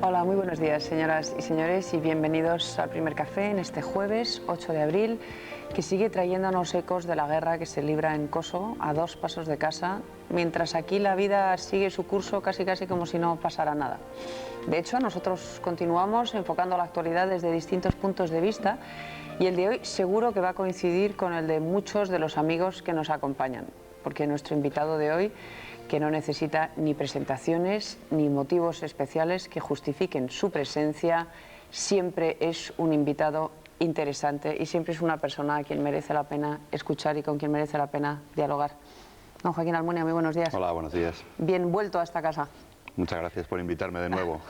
Hola, muy buenos días, señoras y señores, y bienvenidos al primer café en este jueves 8 de abril, que sigue trayéndonos ecos de la guerra que se libra en Kosovo, a 2 pasos de casa, mientras aquí la vida sigue su curso casi como si no pasara nada. De hecho, nosotros continuamos enfocando la actualidad desde distintos puntos de vista, y el de hoy seguro que va a coincidir con el de muchos de los amigos que nos acompañan, porque nuestro invitado de hoy, que no necesita ni presentaciones ni motivos especiales que justifiquen su presencia, siempre es un invitado interesante y siempre es una persona a quien merece la pena escuchar y con quien merece la pena dialogar. Don Joaquín Almunia, muy buenos días. Hola, buenos días. Bien vuelto a esta casa. Muchas gracias por invitarme de nuevo.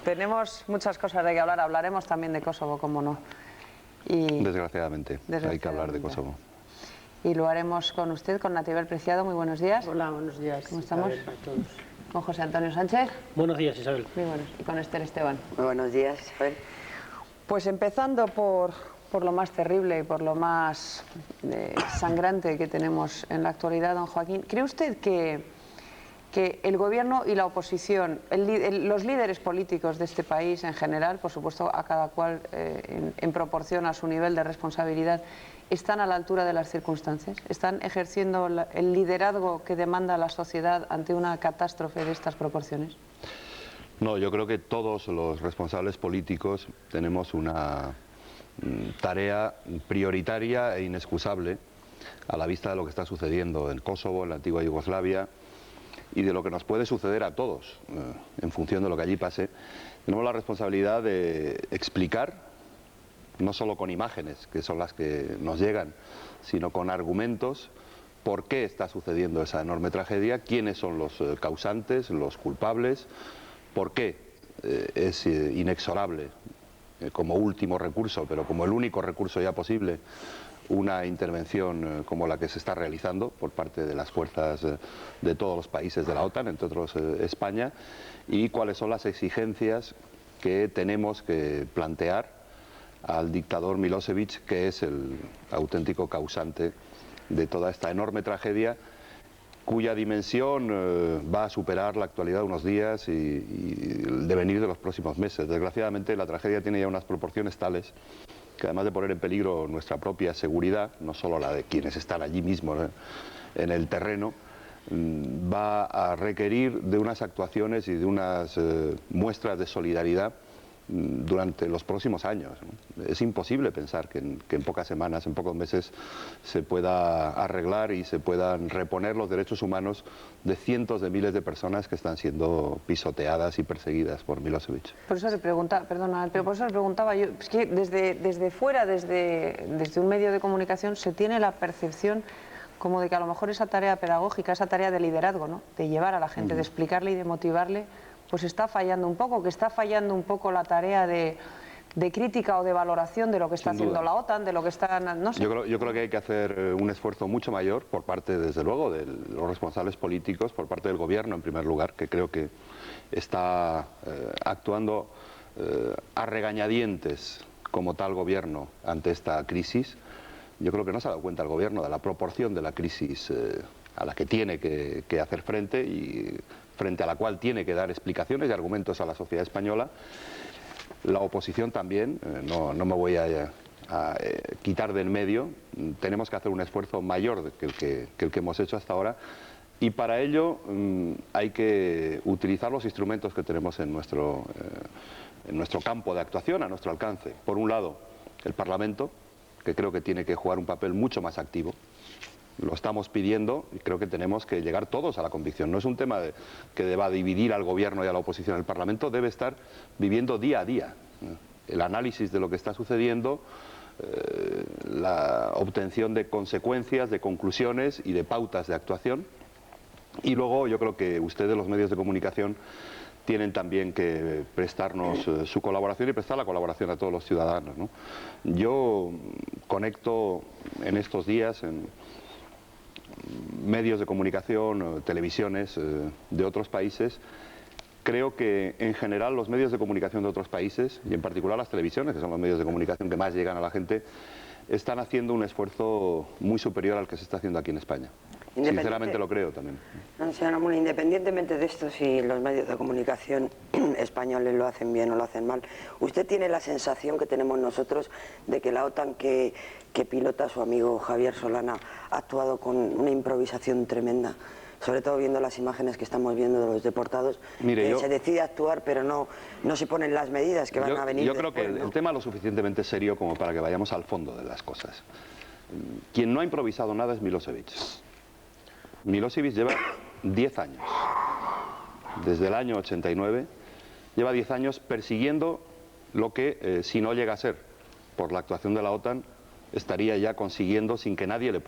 Tenemos muchas cosas de que hablar, hablaremos también de Kosovo, cómo no. Desgraciadamente, hay que hablar de Kosovo. Y lo haremos con usted, con Natibel Preciado. Muy buenos días. Hola, buenos días. ¿Cómo estamos? A todos. Con José Antonio Sánchez. Buenos días, Isabel. Muy buenos. Y con Esther Esteban. Muy buenos días, Isabel. Pues empezando por lo más terrible y por lo más sangrante que tenemos en la actualidad, don Joaquín, ¿cree usted que el gobierno y la oposición, los líderes políticos de este país en general, por supuesto a cada cual en proporción a su nivel de responsabilidad, están a la altura de las circunstancias? ¿Están ejerciendo el liderazgo que demanda la sociedad ante una catástrofe de estas proporciones? No, yo creo que todos los responsables políticos tenemos una tarea prioritaria e inexcusable a la vista de lo que está sucediendo en Kosovo, en la antigua Yugoslavia, y de lo que nos puede suceder a todos en función de lo que allí pase. Tenemos la responsabilidad de explicar, no solo con imágenes, que son las que nos llegan, sino con argumentos, por qué está sucediendo esa enorme tragedia, quiénes son los causantes, los culpables, por qué es inexorable como último recurso, pero como el único recurso ya posible, una intervención como la que se está realizando por parte de las fuerzas de todos los países de la OTAN, entre otros España, y cuáles son las exigencias que tenemos que plantear al dictador Milosevic, que es el auténtico causante de toda esta enorme tragedia, cuya dimensión va a superar la actualidad de unos días y el devenir de los próximos meses. Desgraciadamente la tragedia tiene ya unas proporciones tales que, además de poner en peligro nuestra propia seguridad, no solo la de quienes están allí mismos en el terreno, va a requerir de unas actuaciones y de unas muestras de solidaridad durante los próximos años. Es imposible pensar que en pocas semanas, en pocos meses, se pueda arreglar y se puedan reponer los derechos humanos de cientos de miles de personas que están siendo pisoteadas y perseguidas por Milosevic. Por eso le preguntaba, perdona, pero por eso le preguntaba yo, es que desde fuera, desde un medio de comunicación, se tiene la percepción como de que a lo mejor esa tarea pedagógica, esa tarea de liderazgo, ¿no?, de llevar a la gente, de explicarle y de motivarle, pues está fallando un poco, que está fallando un poco la tarea de crítica o de valoración de lo que está haciendo la OTAN, de lo que está... no sé. Yo creo que hay que hacer un esfuerzo mucho mayor por parte, desde luego, de los responsables políticos, por parte del gobierno en primer lugar, que creo que está actuando a regañadientes como tal gobierno ante esta crisis. Yo creo que no se ha dado cuenta el gobierno de la proporción de la crisis a la que tiene que hacer frente y frente a la cual tiene que dar explicaciones y argumentos a la sociedad española. La oposición también, no me voy a quitar de en medio, tenemos que hacer un esfuerzo mayor que el que hemos hecho hasta ahora, y para ello hay que utilizar los instrumentos que tenemos en nuestro campo de actuación, a nuestro alcance. Por un lado, el Parlamento, que creo que tiene que jugar un papel mucho más activo. Lo estamos pidiendo y creo que tenemos que llegar todos a la convicción. No es un tema que deba dividir al gobierno y a la oposición. El Parlamento debe estar viviendo día a día el análisis de lo que está sucediendo, la obtención de consecuencias, de conclusiones y de pautas de actuación. Y luego yo creo que ustedes, los medios de comunicación, tienen también que prestarnos su colaboración y prestar la colaboración a todos los ciudadanos, ¿no? Yo conecto en estos días en medios de comunicación, televisiones de otros países. Creo que en general los medios de comunicación de otros países, y en particular las televisiones, que son los medios de comunicación que más llegan a la gente, están haciendo un esfuerzo muy superior al que se está haciendo aquí en España. Sinceramente lo creo también. No, señor Almunia, independientemente de esto, si los medios de comunicación españoles lo hacen bien o lo hacen mal, ¿usted tiene la sensación que tenemos nosotros de que la OTAN que pilota su amigo Javier Solana ha actuado con una improvisación tremenda? Sobre todo viendo las imágenes que estamos viendo de los deportados. Mire, se decide actuar, pero no se ponen las medidas que van a venir. Yo creo que el tema es lo suficientemente serio como para que vayamos al fondo de las cosas. Quien no ha improvisado nada es Milosevic. Milosevic lleva 10 años, desde el año 89, lleva 10 años persiguiendo lo que, si no llega a ser por la actuación de la OTAN, estaría ya consiguiendo sin que nadie le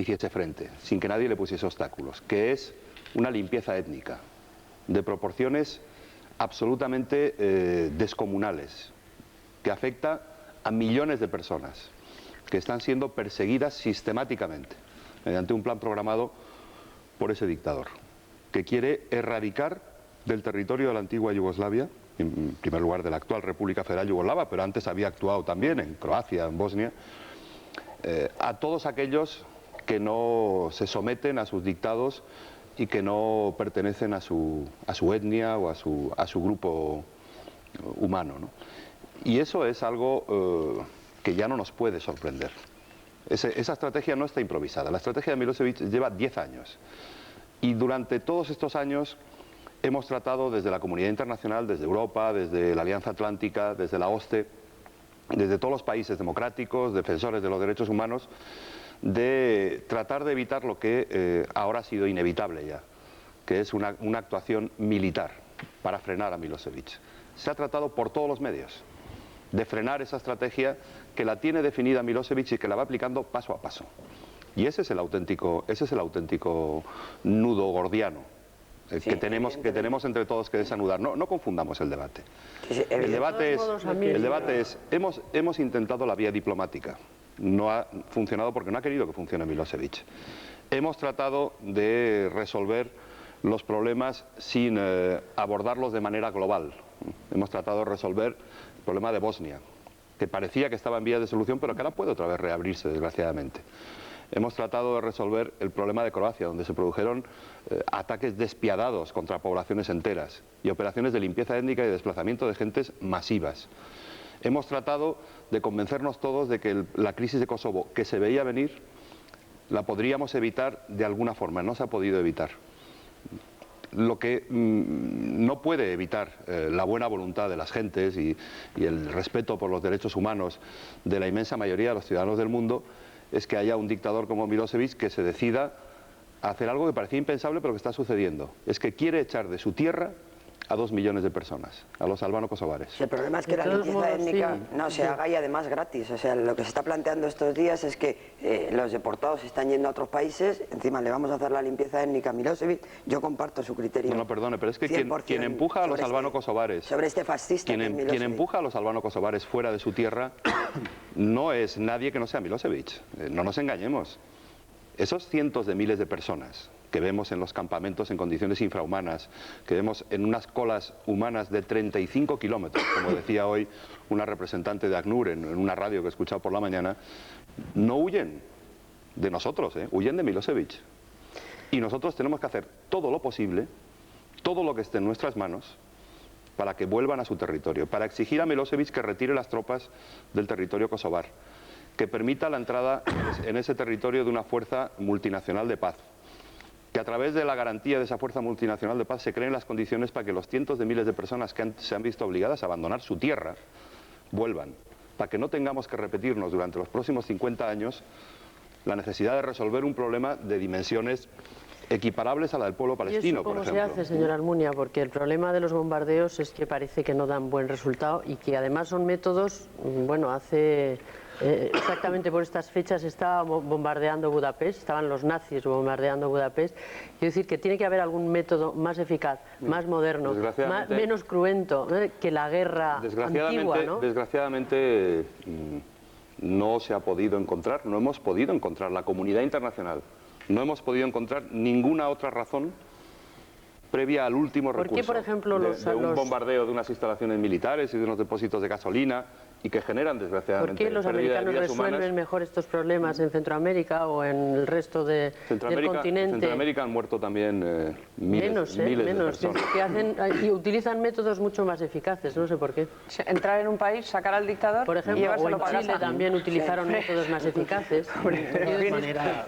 hiciese frente, sin que nadie le pusiese obstáculos, que es una limpieza étnica de proporciones absolutamente descomunales, que afecta a millones de personas que están siendo perseguidas sistemáticamente mediante un plan programado por ese dictador, que quiere erradicar del territorio de la antigua Yugoslavia, en primer lugar de la actual República Federal Yugoslava, pero antes había actuado también en Croacia, en Bosnia, a todos aquellos que no se someten a sus dictados y que no pertenecen a su etnia o a su grupo humano, ¿no? Y eso es algo que ya no nos puede sorprender. Esa estrategia no está improvisada. La estrategia de Milosevic lleva 10 años. Y durante todos estos años hemos tratado desde la comunidad internacional, desde Europa, desde la Alianza Atlántica, desde la OSCE, desde todos los países democráticos, defensores de los derechos humanos, de tratar de evitar lo que ahora ha sido inevitable ya, que es una actuación militar para frenar a Milosevic. Se ha tratado por todos los medios de frenar esa estrategia que la tiene definida Milosevic y que la va aplicando paso a paso. Y ese es el auténtico nudo gordiano que tenemos entre todos que desanudar. No confundamos el debate. El debate es, hemos intentado la vía diplomática. No ha funcionado porque no ha querido que funcione Milosevic. Hemos tratado de resolver los problemas sin abordarlos de manera global. Hemos tratado de resolver el problema de Bosnia, que parecía que estaba en vías de solución, pero que ahora puede otra vez reabrirse, desgraciadamente. Hemos tratado de resolver el problema de Croacia, donde se produjeron ataques despiadados contra poblaciones enteras y operaciones de limpieza étnica y de desplazamiento de gentes masivas. Hemos tratado de convencernos todos de que la crisis de Kosovo, que se veía venir, la podríamos evitar de alguna forma. No se ha podido evitar. Lo que no puede evitar la buena voluntad de las gentes y el respeto por los derechos humanos de la inmensa mayoría de los ciudadanos del mundo es que haya un dictador como Milosevic que se decida a hacer algo que parecía impensable pero que está sucediendo. Es que quiere echar de su tierra a 2 millones de personas, a los albano-kosovares. El problema es que la limpieza étnica no se haga y además gratis. O sea, lo que se está planteando estos días es que los deportados están yendo a otros países, encima le vamos a hacer la limpieza étnica a Milosevic. Yo comparto su criterio. No, perdone, pero es que quien empuja a los albano-kosovares, sobre este fascista quien empuja a los albano-kosovares fuera de su tierra no es nadie que no sea Milosevic. No nos engañemos. Esos cientos de miles de personas que vemos en los campamentos en condiciones infrahumanas, que vemos en unas colas humanas de 35 kilómetros, como decía hoy una representante de ACNUR en una radio que he escuchado por la mañana, no huyen de nosotros, huyen de Milosevic. Y nosotros tenemos que hacer todo lo posible, todo lo que esté en nuestras manos, para que vuelvan a su territorio, para exigir a Milosevic que retire las tropas del territorio kosovar, que permita la entrada en ese territorio de una fuerza multinacional de paz, que a través de la garantía de esa fuerza multinacional de paz se creen las condiciones para que los cientos de miles de personas que se han visto obligadas a abandonar su tierra vuelvan, para que no tengamos que repetirnos durante los próximos 50 años la necesidad de resolver un problema de dimensiones equiparables a la del pueblo palestino, por ejemplo. ¿Cómo se hace, señor Almunia? Porque el problema de los bombardeos es que parece que no dan buen resultado y que además son métodos, bueno, hace... exactamente por estas fechas estaba bombardeando Budapest, estaban los nazis bombardeando Budapest. Quiero decir que tiene que haber algún método más eficaz, más moderno, menos cruento que la guerra antigua, ¿no? Desgraciadamente no se ha podido encontrar, no hemos podido encontrar, la comunidad internacional, no hemos podido encontrar ninguna otra razón previa al último recurso. ¿Por qué, por ejemplo, de un bombardeo de unas instalaciones militares y de unos depósitos de gasolina y que generan, desgraciadamente, ¿Por qué los pérdida de americanos vidas resuelven humanas. mejor estos problemas en Centroamérica o en el resto del En continente? Centroamérica han muerto también miles de menos, personas. que hacen, y utilizan métodos mucho más eficaces, no sé por qué. Entrar en un país, sacar al dictador Por y ejemplo, o llevárselo en para Chile casa. también utilizaron métodos más eficaces.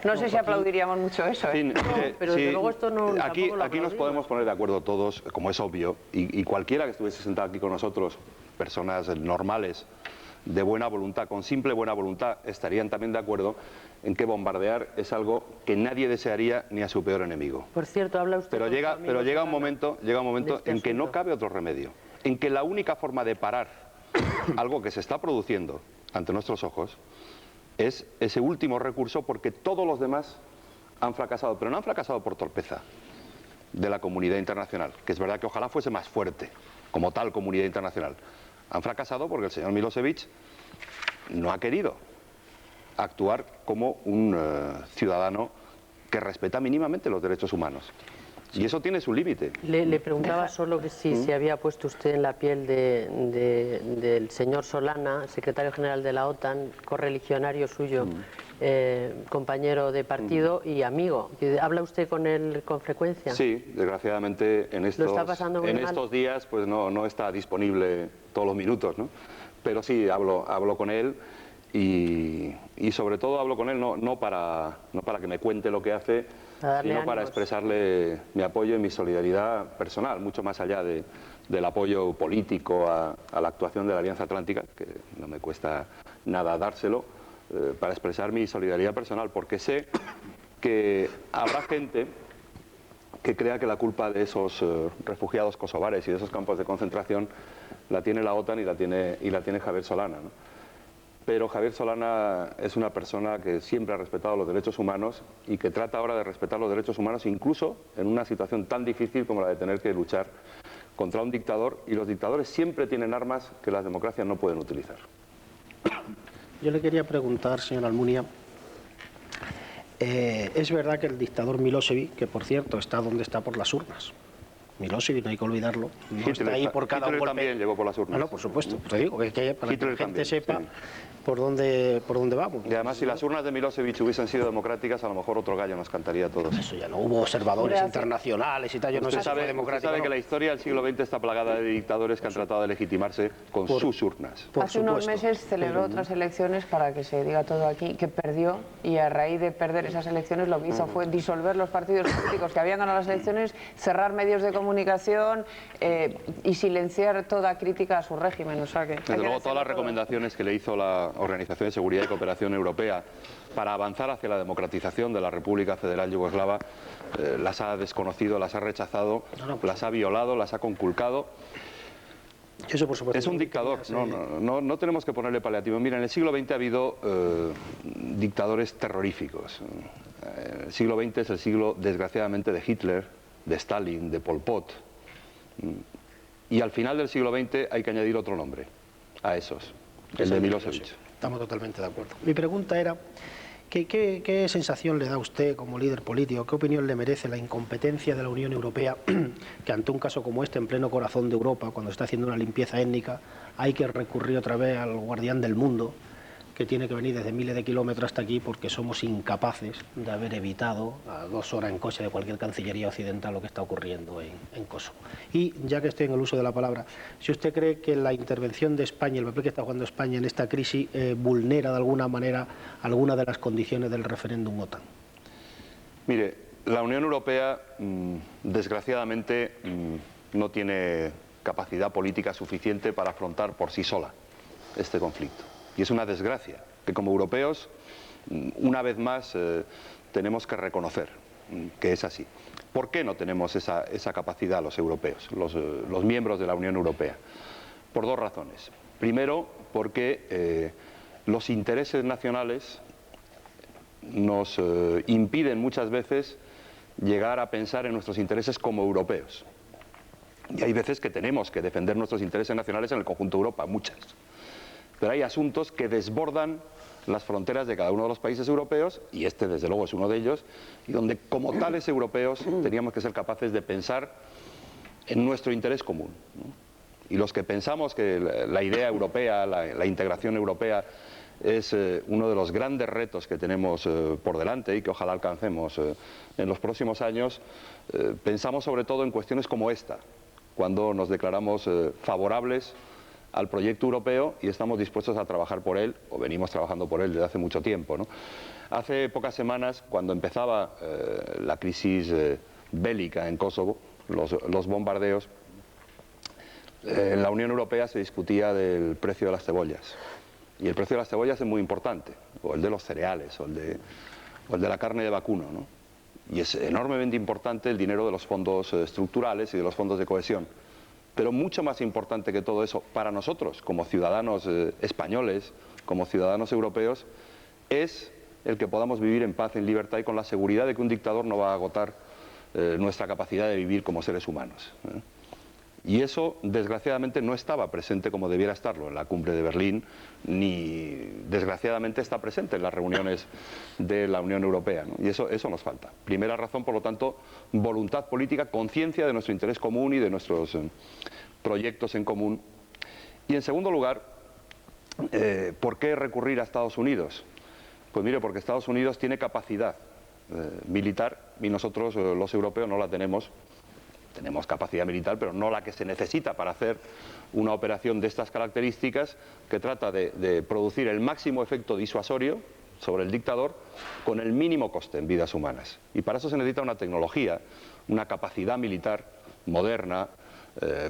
No sé si aplaudiríamos mucho eso. En fin, pero desde luego esto no, aquí tampoco lo nos aplaudimos. podemos poner de acuerdo todos, como es obvio, y cualquiera que estuviese sentado aquí con nosotros, personas normales, de buena voluntad, con simple buena voluntad, estarían también de acuerdo en que bombardear es algo que nadie desearía ni a su peor enemigo. Por cierto, habla usted Pero con su llega amigo un momento de este en que no asunto. cabe otro remedio, en que la única forma de parar algo que se está produciendo ante nuestros ojos es ese último recurso, porque todos los demás han fracasado, pero no han fracasado por torpeza de la comunidad internacional, que es verdad que ojalá fuese más fuerte como tal comunidad internacional. Han fracasado porque el señor Milosevic no ha querido actuar como un ciudadano que respeta mínimamente los derechos humanos. Y eso tiene su límite. Le preguntaba solo que si se había puesto usted en la piel del señor Solana, secretario general de la OTAN, correligionario suyo, compañero de partido y amigo. ¿Habla usted con él con frecuencia? Sí, desgraciadamente en está pasando muy mal. estos días pues no está disponible todos los minutos, ¿no? Pero sí, hablo con él y sobre todo hablo con él no para que me cuente lo que hace, sino para expresarle mi apoyo y mi solidaridad personal, mucho más allá del apoyo político a la actuación de la Alianza Atlántica, que no me cuesta nada dárselo, para expresar mi solidaridad personal, porque sé que habrá gente que crea que la culpa de esos refugiados kosovares y de esos campos de concentración la tiene la OTAN y la tiene Javier Solana, ¿no? Pero Javier Solana es una persona que siempre ha respetado los derechos humanos y que trata ahora de respetar los derechos humanos incluso en una situación tan difícil como la de tener que luchar contra un dictador, y los dictadores siempre tienen armas que las democracias no pueden utilizar. Yo le quería preguntar, señor Almunia, es verdad que el dictador Milosevic, que por cierto está donde está por las urnas, Milosevic, no hay que olvidarlo, no Hitler, está ahí por cada Hitler golpe. también llegó por las urnas. No, por supuesto, te digo que para Hitler que la gente también, sepa sí. por dónde vamos. Y además, si las urnas de Milosevic hubiesen sido democráticas, a lo mejor otro gallo nos cantaría a todos. Eso ya no hubo observadores internacionales y tal, yo no sé si fue Usted democrático. sabe o no. que la historia del siglo XX está plagada de dictadores que han tratado de legitimarse con sus urnas. Por Hace unos supuesto. meses celebró otras elecciones, para que se diga todo aquí, que perdió, y a raíz de perder esas elecciones lo que hizo fue disolver los partidos políticos que habían ganado las elecciones, cerrar medios de comunicación y silenciar toda crítica a su régimen. O sea que Desde luego, todas las recomendaciones que le hizo la Organización de Seguridad y Cooperación Europea para avanzar hacia la democratización de la República Federal Yugoslava las ha desconocido, las ha rechazado, las ha violado, las ha conculcado. Eso, por supuesto. Es un dictador, no tenemos que ponerle paliativo. Mira, en el siglo XX ha habido dictadores terroríficos. El siglo XX es el siglo, desgraciadamente, de Hitler, de Stalin, de Pol Pot. Y al final del siglo XX hay que añadir otro nombre a esos, el de Milosevic. Estamos totalmente de acuerdo. Mi pregunta era, ¿qué sensación le da a usted como líder político, qué opinión le merece la incompetencia de la Unión Europea, que ante un caso como este, en pleno corazón de Europa, cuando está haciendo una limpieza étnica, hay que recurrir otra vez al guardián del mundo, que tiene que venir desde miles de kilómetros hasta aquí porque somos incapaces de haber evitado a 2 horas en coche de cualquier cancillería occidental lo que está ocurriendo en Kosovo? Y ya que estoy en el uso de la palabra, si usted cree que la intervención de España, el papel que está jugando España en esta crisis, vulnera de alguna manera alguna de las condiciones del referéndum OTAN. Mire, la Unión Europea, desgraciadamente, no tiene capacidad política suficiente para afrontar por sí sola este conflicto. Y es una desgracia que como europeos, una vez más, tenemos que reconocer que es así. ¿Por qué no tenemos esa capacidad los europeos, los miembros de la Unión Europea? Por 2 razones. Primero, porque los intereses nacionales nos impiden muchas veces llegar a pensar en nuestros intereses como europeos. Y hay veces que tenemos que defender nuestros intereses nacionales en el conjunto de Europa, muchas. Pero hay asuntos que desbordan las fronteras de cada uno de los países europeos, y este desde luego es uno de ellos, y donde como tales europeos teníamos que ser capaces de pensar en nuestro interés común, ¿no? y los que pensamos que la idea europea, la integración europea, es uno de los grandes retos que tenemos por delante y que ojalá alcancemos en los próximos años, pensamos sobre todo en cuestiones como esta, cuando nos declaramos favorables al proyecto europeo y estamos dispuestos a trabajar por él, o venimos trabajando por él desde hace mucho tiempo, ¿no? Hace pocas semanas, cuando empezaba la crisis bélica en Kosovo, los bombardeos, en la Unión Europea se discutía del precio de las cebollas. Y el precio de las cebollas es muy importante, o el de los cereales, o el de la carne de vacuno, ¿no? Y es enormemente importante el dinero de los fondos estructurales y de los fondos de cohesión. Pero mucho más importante que todo eso, para nosotros, como ciudadanos españoles, como ciudadanos europeos, es el que podamos vivir en paz, en libertad y con la seguridad de que un dictador no va a agotar nuestra capacidad de vivir como seres humanos, ¿eh? Y eso, desgraciadamente, no estaba presente como debiera estarlo en la cumbre de Berlín, ni, desgraciadamente, está presente en las reuniones de la Unión Europea, ¿no? Y eso nos falta. Primera razón, por lo tanto, voluntad política, conciencia de nuestro interés común y de nuestros proyectos en común. Y, en segundo lugar, ¿por qué recurrir a Estados Unidos? Pues mire, porque Estados Unidos tiene capacidad militar y nosotros, los europeos, no la tenemos. Tenemos capacidad militar, pero no la que se necesita para hacer una operación de estas características, que trata de producir el máximo efecto disuasorio sobre el dictador con el mínimo coste en vidas humanas. Y para eso se necesita una tecnología, una capacidad militar moderna,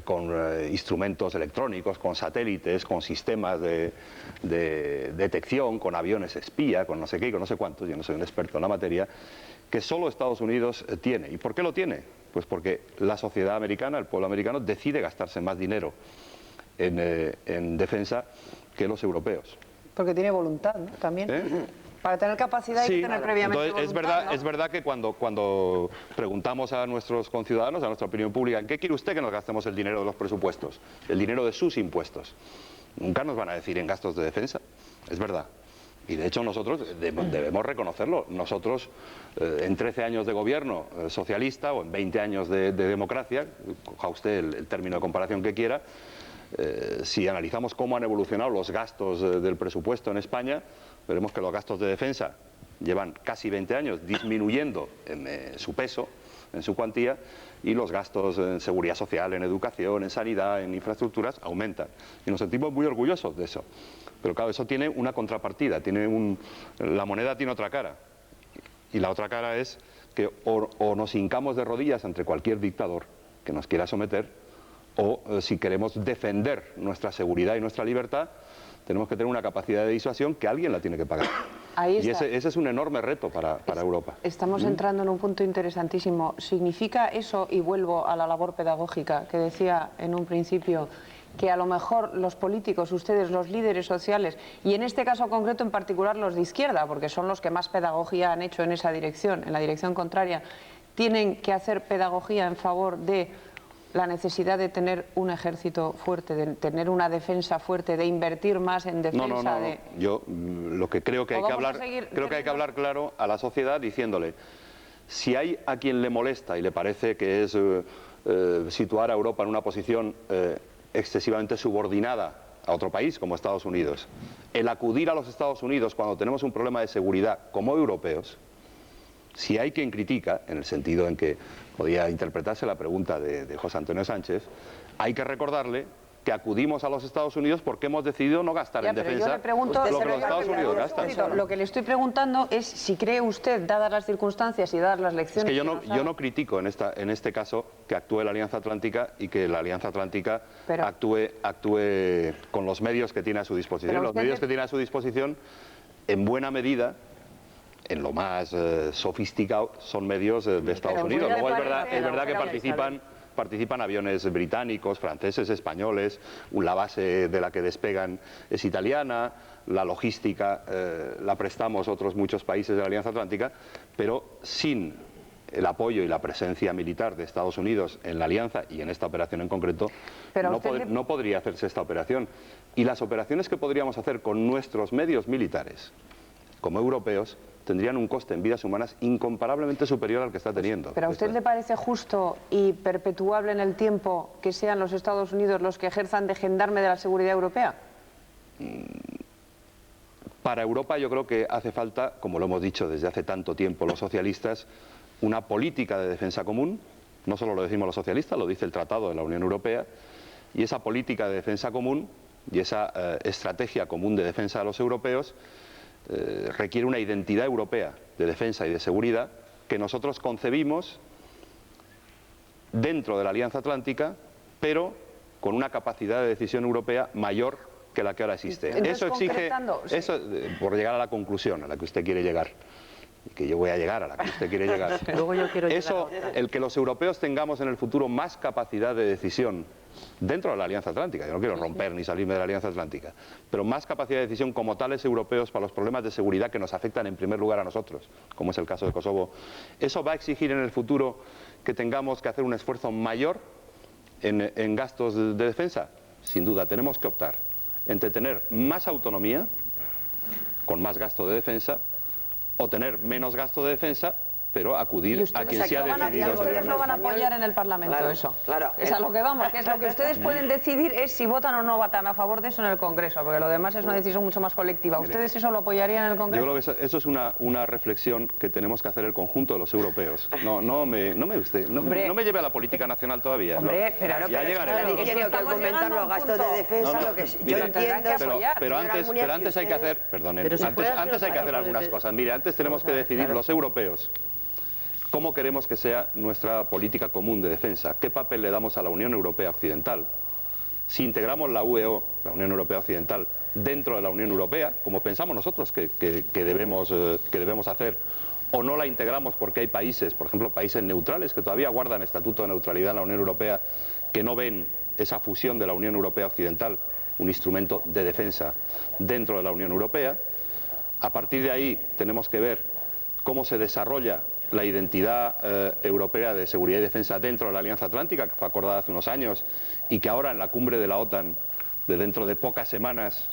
con instrumentos electrónicos, con satélites, con sistemas de detección, con aviones espía, con no sé qué y con no sé cuántos, yo no soy un experto en la materia, que solo Estados Unidos tiene. ¿Y por qué lo tiene? Pues porque la sociedad americana, el pueblo americano, decide gastarse más dinero en defensa que los europeos. Porque tiene voluntad, ¿no? También. Para tener capacidad hay que tener previamente entonces, voluntad, ¿no? es verdad que cuando preguntamos a nuestros conciudadanos, a nuestra opinión pública, ¿en qué quiere usted que nos gastemos el dinero de los presupuestos? El dinero de sus impuestos. Nunca nos van a decir en gastos de defensa. Es verdad. Y de hecho nosotros debemos reconocerlo. Nosotros, en 13 años de gobierno socialista o en 20 años de democracia, coja usted el término de comparación que quiera, si analizamos cómo han evolucionado los gastos del presupuesto en España, veremos que los gastos de defensa llevan casi 20 años disminuyendo en su peso, en su cuantía, y los gastos en seguridad social, en educación, en sanidad, en infraestructuras aumentan. Y nos sentimos muy orgullosos de eso. Pero claro, eso tiene una contrapartida, la moneda tiene otra cara. Y la otra cara es que o nos hincamos de rodillas ante cualquier dictador que nos quiera someter, o si queremos defender nuestra seguridad y nuestra libertad, tenemos que tener una capacidad de disuasión que alguien la tiene que pagar. Ahí y está. ese es un enorme reto para Europa. Estamos entrando en un punto interesantísimo. ¿Significa eso, y vuelvo a la labor pedagógica que decía en un principio, que a lo mejor los políticos, ustedes, los líderes sociales, y en este caso concreto en particular los de izquierda, porque son los que más pedagogía han hecho en esa dirección, en la dirección contraria, tienen que hacer pedagogía en favor de la necesidad de tener un ejército fuerte, de tener una defensa fuerte, de invertir más en defensa? No. Yo lo que creo que hay que hablar, claro a la sociedad diciéndole, si hay a quien le molesta y le parece que es situar a Europa en una posición excesivamente subordinada a otro país como Estados Unidos, el acudir a los Estados Unidos cuando tenemos un problema de seguridad como europeos, si hay quien critica, en el sentido en que podía interpretarse la pregunta de José Antonio Sánchez, hay que recordarle que acudimos a los Estados Unidos porque hemos decidido no gastar en defensa yo le pregunto, lo que los Estados Unidos gastan. Lo que le estoy preguntando es si cree usted, dadas las circunstancias y dadas las lecciones... Es que yo no critico en este caso que actúe la Alianza Atlántica y que la Alianza Atlántica actúe con los medios que tiene a su disposición. Los medios que tiene a su disposición, en buena medida, en lo más sofisticado, son medios de Estados Unidos. Luego es verdad que participan aviones británicos, franceses, españoles, la base de la que despegan es italiana, la logística la prestamos otros muchos países de la Alianza Atlántica, pero sin el apoyo y la presencia militar de Estados Unidos en la Alianza y en esta operación en concreto, no podría hacerse esta operación. Y las operaciones que podríamos hacer con nuestros medios militares, como europeos, tendrían un coste en vidas humanas incomparablemente superior al que está teniendo. ¿Pero a usted le parece justo y perpetuable en el tiempo que sean los Estados Unidos los que ejerzan de gendarme de la seguridad europea? Para Europa yo creo que hace falta, como lo hemos dicho desde hace tanto tiempo los socialistas, una política de defensa común. No solo lo decimos los socialistas, lo dice el Tratado de la Unión Europea, y esa política de defensa común y esa estrategia común de defensa de los europeos requiere una identidad europea de defensa y de seguridad que nosotros concebimos dentro de la Alianza Atlántica, pero con una capacidad de decisión europea mayor que la que ahora existe. Entonces, eso exige, sí. eso, por llegar a la conclusión a la que usted quiere llegar, que yo voy a llegar a la que usted quiere llegar. Luego yo quiero Eso, el que los europeos tengamos en el futuro más capacidad de decisión dentro de la Alianza Atlántica, yo no quiero romper ni salirme de la Alianza Atlántica, pero más capacidad de decisión como tales europeos para los problemas de seguridad que nos afectan en primer lugar a nosotros, como es el caso de Kosovo, eso va a exigir en el futuro que tengamos que hacer un esfuerzo mayor en gastos de defensa. Sin duda, tenemos que optar entre tener más autonomía, con más gasto de defensa, o tener menos gasto de defensa, pero acudir a quien se ha decidido. Y ustedes no van a apoyar en el Parlamento eso. Claro. Es a lo que vamos, que es lo que ustedes pueden decidir es si votan o no votan a favor de eso en el Congreso, porque lo demás es una decisión mucho más colectiva. ¿Ustedes eso lo apoyarían en el Congreso? Yo creo que eso es una reflexión que tenemos que hacer el conjunto de los europeos. No me lleve a la política nacional todavía. Hombre, pero ya llegaré. Diciendo que aumentar los gastos de defensa, lo que yo entiendo... Pero antes hay que hacer, perdonen, antes hay que hacer algunas cosas. Mire, antes tenemos que decidir los europeos cómo queremos que sea nuestra política común de defensa, qué papel le damos a la Unión Europea Occidental, si integramos la UEO, la Unión Europea Occidental, dentro de la Unión Europea, como pensamos nosotros que debemos hacer, o no la integramos porque hay países, por ejemplo países neutrales que todavía guardan estatuto de neutralidad en la Unión Europea, que no ven esa fusión de la Unión Europea Occidental, un instrumento de defensa dentro de la Unión Europea. A partir de ahí tenemos que ver cómo se desarrolla la identidad europea de seguridad y defensa dentro de la Alianza Atlántica, que fue acordada hace unos años y que ahora en la cumbre de la OTAN, de dentro de pocas semanas,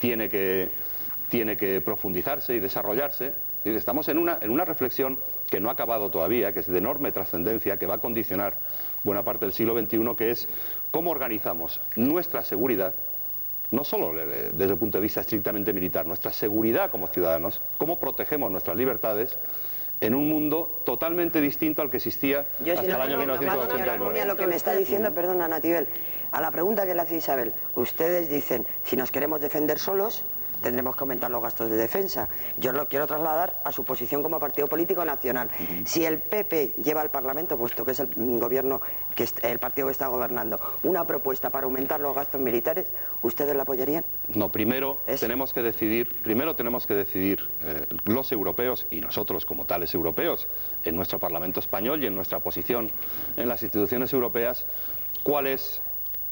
tiene que profundizarse y desarrollarse. Estamos en una reflexión que no ha acabado todavía, que es de enorme trascendencia, que va a condicionar buena parte del siglo XXI, que es cómo organizamos nuestra seguridad, no solo desde el punto de vista estrictamente militar, nuestra seguridad como ciudadanos, cómo protegemos nuestras libertades en un mundo totalmente distinto al que existía hasta el año 1989. Lo que me está diciendo, perdona Natibel, a la pregunta que le hace Isabel, ustedes dicen, si nos queremos defender solos, tendremos que aumentar los gastos de defensa. Yo lo quiero trasladar a su posición como partido político nacional. Si el PP lleva al Parlamento, puesto que es el gobierno, que es el partido que está gobernando, una propuesta para aumentar los gastos militares, ¿ustedes la apoyarían? No, primero tenemos que decidir los europeos y nosotros como tales europeos, en nuestro Parlamento español y en nuestra posición en las instituciones europeas, cuál es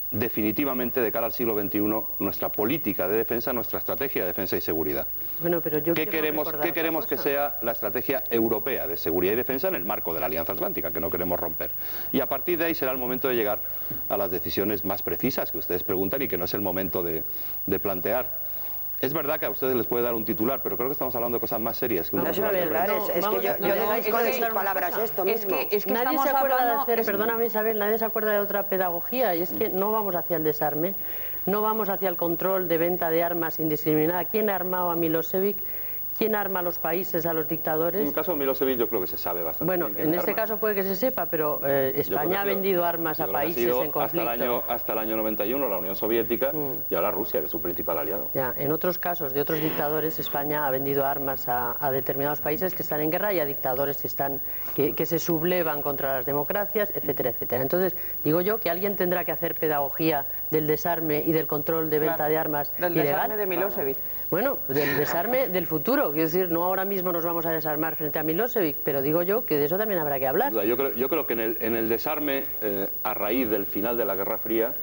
definitivamente de cara al siglo XXI nuestra política de defensa, nuestra estrategia de defensa y seguridad. Bueno, pero yo ¿Qué queremos que sea la estrategia europea de seguridad y defensa en el marco de la Alianza Atlántica, que no queremos romper? Y a partir de ahí será el momento de llegar a las decisiones más precisas que ustedes preguntan y que no es el momento de plantear. Es verdad que a ustedes les puede dar un titular, pero creo que estamos hablando de cosas más serias que un titular. Es que yo deduzco de sus palabras esto mismo. Es que nadie se acuerda de hacer, perdóname Isabel, nadie se acuerda de otra pedagogía, y es que no vamos hacia el desarme, no vamos hacia el control de venta de armas indiscriminada. ¿Quién ha armado a Milosevic? ¿Quién arma a los países, a los dictadores? En el caso de Milosevic yo creo que se sabe bastante. Bueno, en este caso puede que se sepa, pero España ha vendido armas a países en conflicto. Hasta el año 91 la Unión Soviética y ahora Rusia, que es su principal aliado. Ya, en otros casos de otros dictadores, España ha vendido armas a determinados países que están en guerra y a dictadores que se sublevan contra las democracias, etcétera, etcétera. Entonces, digo yo que alguien tendrá que hacer pedagogía del desarme y del control de venta de armas del ilegal. Desarme de Milosevic. Bueno, del desarme del futuro, quiero decir, no ahora mismo nos vamos a desarmar frente a Milosevic, pero digo yo que de eso también habrá que hablar. Yo creo que en el desarme, a raíz del final de la Guerra Fría,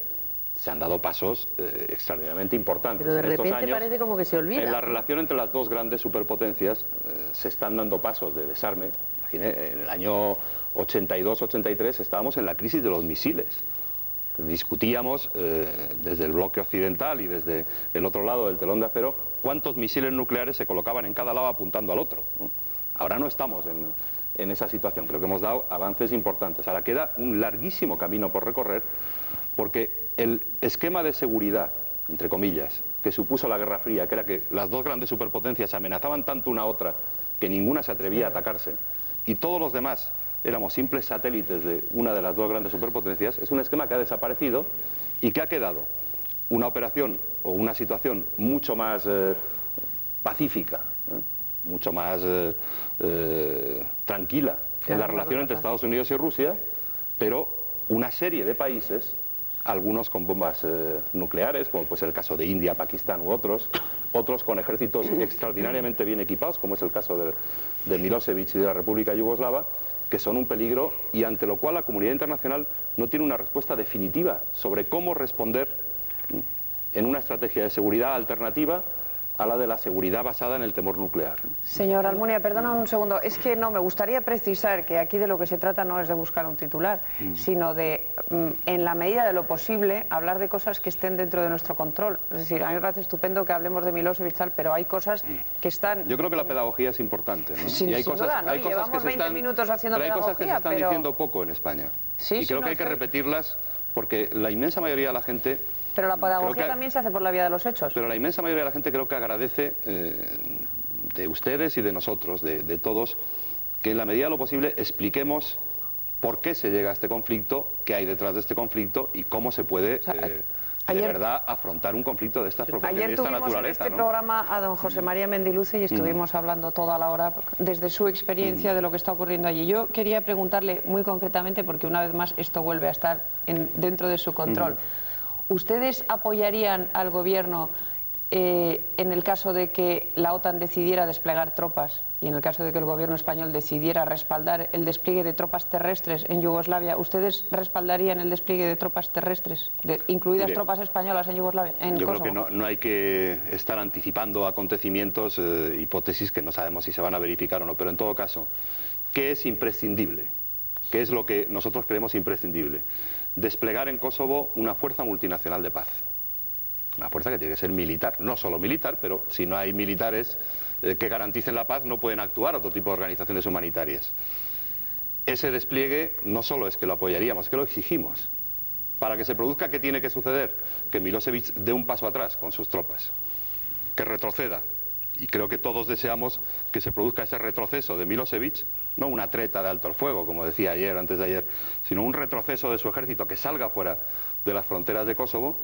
se han dado pasos extraordinariamente importantes. Pero de en estos repente años, parece como que se olvida. En la relación entre las dos grandes superpotencias se están dando pasos de desarme. Imagine, en el año 82-83 estábamos en la crisis de los misiles. discutíamos desde el bloque occidental y desde el otro lado del telón de acero cuántos misiles nucleares se colocaban en cada lado apuntando al otro, ¿no? Ahora no estamos en esa situación, creo que hemos dado avances importantes. Ahora queda un larguísimo camino por recorrer, porque el esquema de seguridad, entre comillas, que supuso la Guerra Fría, que era que las dos grandes superpotencias amenazaban tanto una a otra que ninguna se atrevía a atacarse, y todos los demás éramos simples satélites de una de las dos grandes superpotencias, es un esquema que ha desaparecido y que ha quedado una operación o una situación mucho más pacífica, mucho más tranquila en la relación entre Estados Unidos y Rusia, pero una serie de países, algunos con bombas nucleares, como puede ser el caso de India, Pakistán u otros con ejércitos extraordinariamente bien equipados, como es el caso de Milosevic y de la República Yugoslava, que son un peligro y ante lo cual la comunidad internacional no tiene una respuesta definitiva sobre cómo responder en una estrategia de seguridad alternativa a la de la seguridad basada en el temor nuclear. Señor Almunia, perdona un segundo, es que no, me gustaría precisar que aquí de lo que se trata no es de buscar un titular, sino de, en la medida de lo posible, hablar de cosas que estén dentro de nuestro control. Es decir, a mí me parece estupendo que hablemos de Milosevic tal, pero hay cosas que están... Yo creo que la pedagogía es importante, ¿no? Sin duda, ¿no? Llevamos 20 minutos haciendo pedagogía, pero hay cosas que se están diciendo poco en España. Sí, y creo que hay que repetirlas porque la inmensa mayoría de la gente... Pero la pedagogía también se hace por la vía de los hechos. Pero la inmensa mayoría de la gente creo que agradece de ustedes y de nosotros, de todos, que en la medida de lo posible expliquemos por qué se llega a este conflicto, qué hay detrás de este conflicto y cómo se puede de verdad afrontar un conflicto de estas proporciones y de esta naturaleza. Ayer tuvimos en este programa a don José María Mendiluce y estuvimos hablando toda la hora desde su experiencia de lo que está ocurriendo allí. Yo quería preguntarle muy concretamente, porque una vez más esto vuelve a estar dentro de su control. ¿Ustedes apoyarían al gobierno en el caso de que la OTAN decidiera desplegar tropas y en el caso de que el gobierno español decidiera respaldar el despliegue de tropas terrestres en Yugoslavia? ¿Ustedes respaldarían el despliegue de tropas terrestres, incluidas tropas españolas en Yugoslavia, en Yo Kosovo? creo que no hay que estar anticipando acontecimientos, hipótesis que no sabemos si se van a verificar o no, pero en todo caso, ¿qué es imprescindible? ¿Qué es lo que nosotros creemos imprescindible? Desplegar en Kosovo una fuerza multinacional de paz. Una fuerza que tiene que ser militar, no solo militar, pero si no hay militares que garanticen la paz, no pueden actuar otro tipo de organizaciones humanitarias. Ese despliegue no solo es que lo apoyaríamos, es que lo exigimos. Para que se produzca, ¿qué tiene que suceder? Que Milosevic dé un paso atrás con sus tropas, que retroceda. Y creo que todos deseamos que se produzca ese retroceso de Milosevic, no una treta de alto el fuego, como decía ayer, antes de ayer, sino un retroceso de su ejército que salga fuera de las fronteras de Kosovo,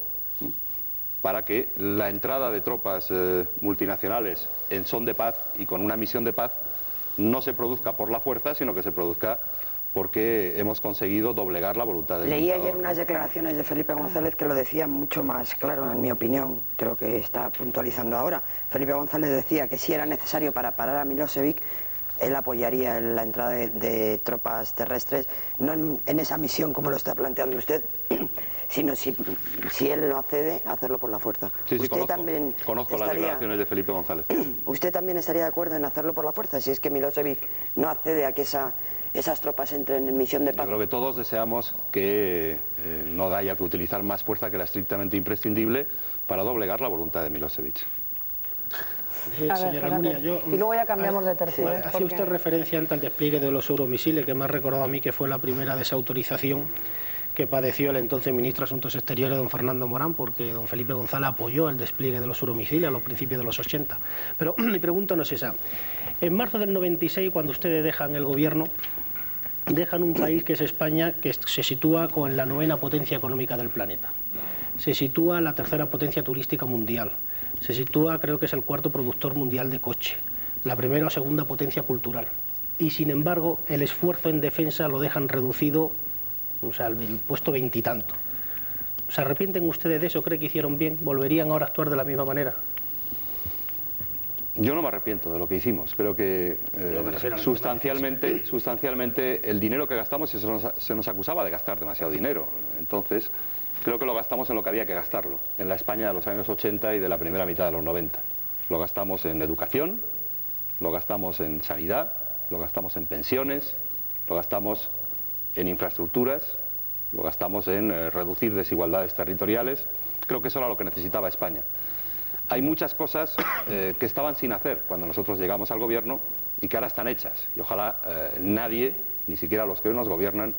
para que la entrada de tropas multinacionales en son de paz y con una misión de paz no se produzca por la fuerza, sino que se produzca porque hemos conseguido doblegar la voluntad del dictador. Leí ayer unas declaraciones de Felipe González que lo decían mucho más claro, en mi opinión, que lo que está puntualizando ahora. Felipe González decía que si era necesario para parar a Milosevic, él apoyaría la entrada de tropas terrestres, no en esa misión como lo está planteando usted, sino si él no accede, hacerlo por la fuerza. Sí, usted también conozco las declaraciones de Felipe González. ¿Usted también estaría de acuerdo en hacerlo por la fuerza, si es que Milosevic no accede a que esas tropas entren en misión de paz? Yo creo que todos deseamos que no haya que utilizar más fuerza que la estrictamente imprescindible para doblegar la voluntad de Milosevic. Señora Almunia, y luego ya cambiamos de tercio. Hacía usted referencia antes al despliegue de los euromisiles, que me ha recordado a mí que fue la primera desautorización que padeció el entonces ministro de Asuntos Exteriores, don Fernando Morán, porque don Felipe González apoyó el despliegue de los euromisiles a los principios de los 80. Pero mi pregunta no es esa. En marzo del 96, cuando ustedes dejan el gobierno, dejan un país que es España, que se sitúa con la 9ª potencia económica del planeta. Se sitúa en la 3ª potencia turística mundial. Se sitúa, creo que es el 4º productor mundial de coche, la 1ª o 2ª potencia cultural. Y sin embargo, el esfuerzo en defensa lo dejan reducido, o sea, el puesto 20 y tanto. ¿Se arrepienten ustedes de eso? ¿Cree que hicieron bien? ¿Volverían ahora a actuar de la misma manera? Yo no me arrepiento de lo que hicimos. Creo que sustancialmente el dinero que gastamos se nos acusaba de gastar demasiado dinero. Entonces, creo que lo gastamos en lo que había que gastarlo, en la España de los años 80 y de la primera mitad de los 90. Lo gastamos en educación, lo gastamos en sanidad, lo gastamos en pensiones, lo gastamos en infraestructuras lo gastamos en reducir desigualdades territoriales. Creo que eso era lo que necesitaba España. Hay muchas cosas que estaban sin hacer cuando nosotros llegamos al gobierno y que ahora están hechas. Y ojalá nadie, ni siquiera los que hoy nos gobiernan,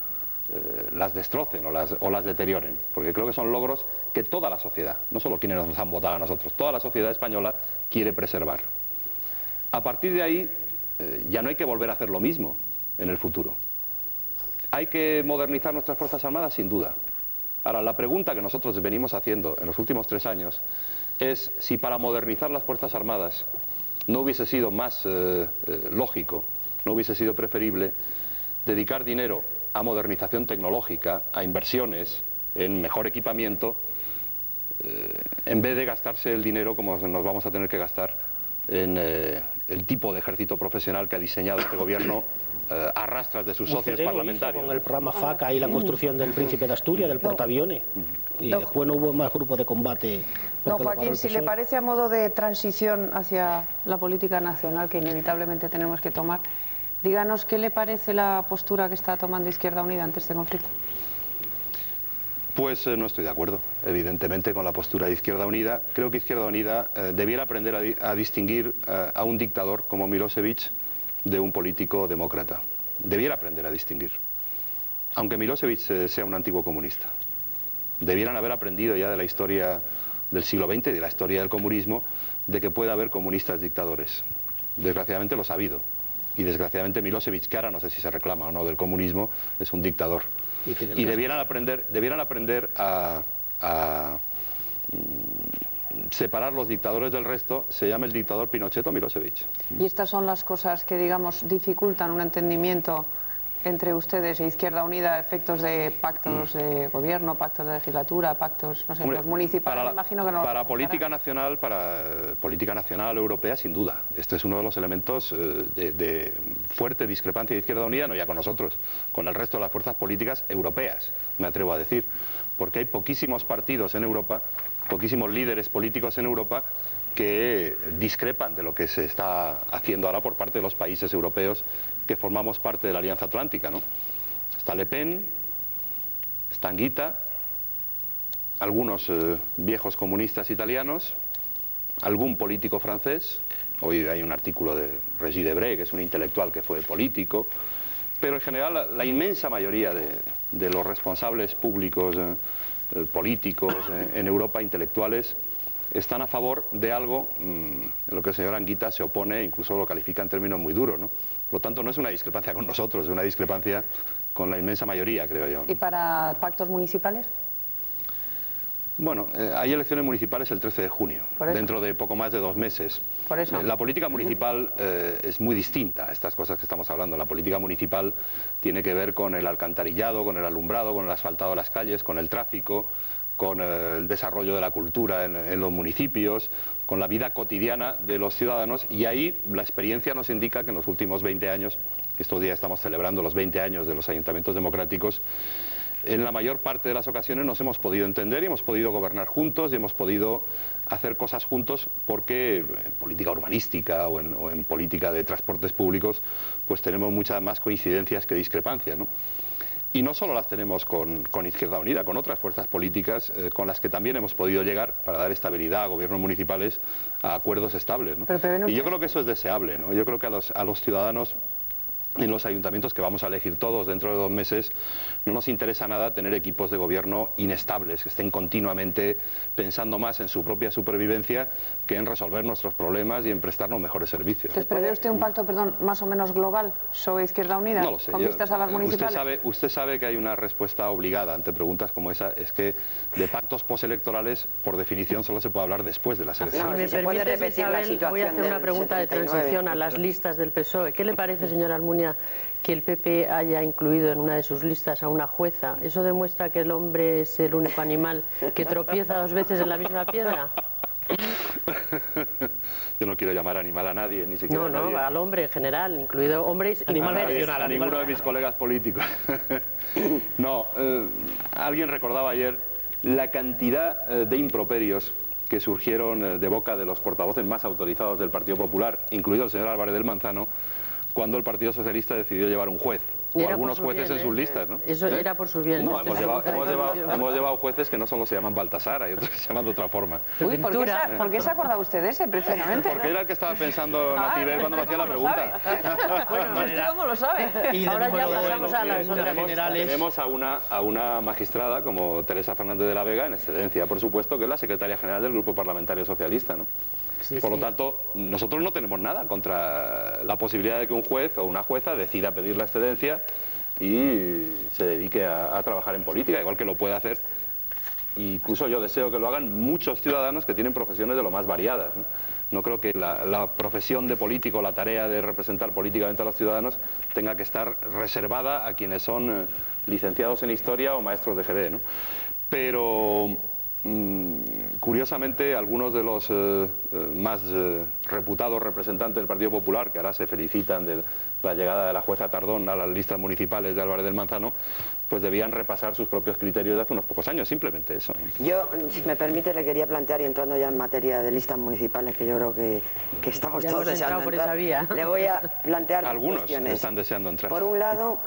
las destrocen o las deterioren. Porque creo que son logros que toda la sociedad, no solo quienes nos han votado a nosotros, toda la sociedad española quiere preservar. A partir de ahí ya no hay que volver a hacer lo mismo en el futuro. ¿Hay que modernizar nuestras Fuerzas Armadas? Sin duda. Ahora, la pregunta que nosotros venimos haciendo en los últimos 3 años es si para modernizar las Fuerzas Armadas no hubiese sido más lógico, no hubiese sido preferible dedicar dinero a modernización tecnológica, a inversiones, en mejor equipamiento, en vez de gastarse el dinero como nos vamos a tener que gastar en el tipo de ejército profesional que ha diseñado este gobierno a rastras de sus socios parlamentarios. Con el programa FACA y la construcción del Príncipe de Asturias, del portaaviones, y después no hubo más grupos de combate. Don Joaquín, si le parece, a modo de transición hacia la política nacional que inevitablemente tenemos que tomar, díganos qué le parece la postura que está tomando Izquierda Unida ante este conflicto. Pues no estoy de acuerdo, evidentemente, con la postura de Izquierda Unida. Creo que Izquierda Unida debiera aprender a distinguir a un dictador como Milosevic de un político demócrata. Debiera aprender a distinguir. Aunque Milosevic sea un antiguo comunista. Debieran haber aprendido ya de la historia del siglo XX y de la historia del comunismo de que puede haber comunistas dictadores. Desgraciadamente los ha habido. Y desgraciadamente Milosevic, que ahora no sé si se reclama o no del comunismo, es un dictador. Y debieran aprender a separar los dictadores del resto, se llama el dictador Pinochet o Milosevic. Y estas son las cosas que, digamos, dificultan un entendimiento entre ustedes e Izquierda Unida, efectos de pactos de gobierno, pactos de legislatura, pactos, no sé, los municipales, me imagino que no. Para política nacional europea, sin duda. Este es uno de los elementos de fuerte discrepancia de Izquierda Unida, no ya con nosotros, con el resto de las fuerzas políticas europeas, me atrevo a decir, porque hay poquísimos partidos en Europa, poquísimos líderes políticos en Europa que discrepan de lo que se está haciendo ahora por parte de los países europeos que formamos parte de la Alianza Atlántica, ¿no? Está Le Pen, está Anguita, algunos viejos comunistas italianos, algún político francés. Hoy hay un artículo de Régis Debray, que es un intelectual que fue político, pero en general la inmensa mayoría de los responsables públicos políticos en Europa, intelectuales, están a favor de algo en lo que el señor Anguita se opone, incluso lo califica en términos muy duros, ¿no? Por lo tanto, no es una discrepancia con nosotros, es una discrepancia con la inmensa mayoría, creo yo, ¿no? ¿Y para pactos municipales? Bueno, hay elecciones municipales el 13 de junio, dentro de poco más de 2 meses. Por eso. La política municipal es muy distinta a estas cosas que estamos hablando. La política municipal tiene que ver con el alcantarillado, con el alumbrado, con el asfaltado de las calles, con el tráfico, con el desarrollo de la cultura en los municipios, con la vida cotidiana de los ciudadanos, y ahí la experiencia nos indica que en los últimos 20 años, que estos días estamos celebrando los 20 años de los ayuntamientos democráticos, en la mayor parte de las ocasiones nos hemos podido entender y hemos podido gobernar juntos y hemos podido hacer cosas juntos porque en política urbanística o en política de transportes públicos pues tenemos muchas más coincidencias que discrepancias, ¿no? Y no solo las tenemos con Izquierda Unida, con otras fuerzas políticas con las que también hemos podido llegar para dar estabilidad a gobiernos municipales, a acuerdos estables, ¿no? Y yo creo que eso es deseable, ¿no? Yo creo que a los ciudadanos en los ayuntamientos que vamos a elegir todos dentro de 2 meses, no nos interesa nada tener equipos de gobierno inestables, que estén continuamente pensando más en su propia supervivencia que en resolver nuestros problemas y en prestarnos mejores servicios. Entonces, ¿prevé usted un pacto, más o menos global sobre Izquierda Unida? No lo sé. ¿Con vistas a las municipales? Usted sabe que hay una respuesta obligada ante preguntas como esa, es que de pactos postelectorales, por definición, solo se puede hablar después de las elecciones. Si me permite, Isabel, voy a hacer una pregunta de transición a las listas del PSOE. ¿Qué le parece, señora Almunia, que el PP haya incluido en una de sus listas a una jueza? ¿Eso demuestra que el hombre es el único animal que tropieza 2 veces en la misma piedra? Yo no quiero llamar animal a nadie, ni siquiera a nadie. No, al hombre en general, incluido hombres y mujeres. A ninguno de mis colegas políticos. No, alguien recordaba ayer la cantidad de improperios que surgieron de boca de los portavoces más autorizados del Partido Popular, incluido el señor Álvarez del Manzano, cuando el Partido Socialista decidió llevar un juez O algunos jueces en sus listas, ¿no? Eso era por su bien. No, hemos llevado jueces que no solo se llaman Baltasar, hay otros que se llaman de otra forma. Uy, ¿por qué se acordaba usted de ese, precisamente? Porque era el que estaba pensando Nativer cuando me hacía la pregunta. Bueno, ¿usted cómo lo sabe? Y Ahora ya pasamos a las otras generales. Tenemos a una magistrada como Teresa Fernández de la Vega, en excedencia, por supuesto, que es la secretaria general del Grupo Parlamentario Socialista, ¿no? Sí, Por lo sí. tanto, nosotros no tenemos nada contra la posibilidad de que un juez o una jueza decida pedir la excedencia y se dedique a trabajar en política, igual que lo puede hacer. Incluso yo deseo que lo hagan muchos ciudadanos que tienen profesiones de lo más variadas, ¿no? No creo que la profesión de político, la tarea de representar políticamente a los ciudadanos, tenga que estar reservada a quienes son licenciados en Historia o maestros de GB, ¿no? Pero curiosamente, algunos de los más reputados representantes del Partido Popular, que ahora se felicitan de la llegada de la jueza Tardón a las listas municipales de Álvarez del Manzano, pues debían repasar sus propios criterios de hace unos pocos años, simplemente eso. Yo, si me permite, le quería plantear, y entrando ya en materia de listas municipales, que yo creo que estamos Ya todos hemos entrado deseando por entrar, esa vía. le voy a plantear Algunos cuestiones. están deseando entrar. Por un lado,